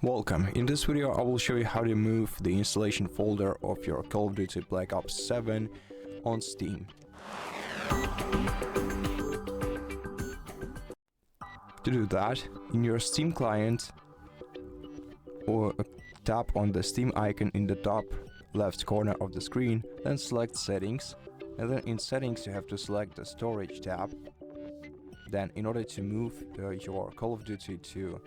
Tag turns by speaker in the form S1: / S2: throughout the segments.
S1: Welcome. In this video I will show you how to move the installation folder of your Call of Duty Black Ops 7 on Steam. To do that, in your Steam client, or tap on the Steam icon in the top left corner of the screen, then select Settings, and then in Settings you have to select the Storage tab. Then in order to move your Call of Duty to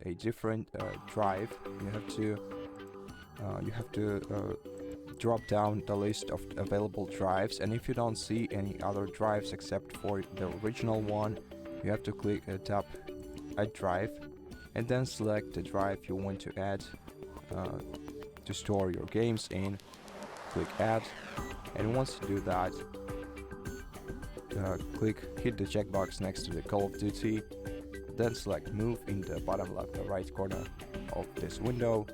S1: a different drive, you have to drop down the list of available drives, and if you don't see any other drives except for the original one, you have to click tap Add Drive, and then select the drive you want to add to store your games in. Click Add, and once you do that, hit the checkbox next to the Call of Duty, then select Move in the bottom left or right corner of this window,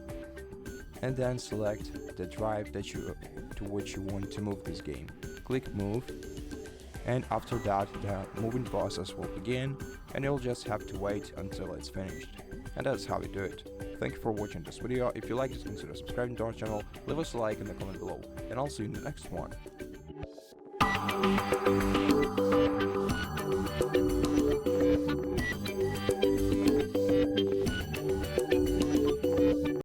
S1: and then select the drive to which you want to move this game. Click Move, and after that the moving process will begin, and you'll just have to wait until it's finished. And that's how we do it. Thank you for watching this video. If you liked it, consider subscribing to our channel, leave us a like in the comment below, and I'll see you in the next one.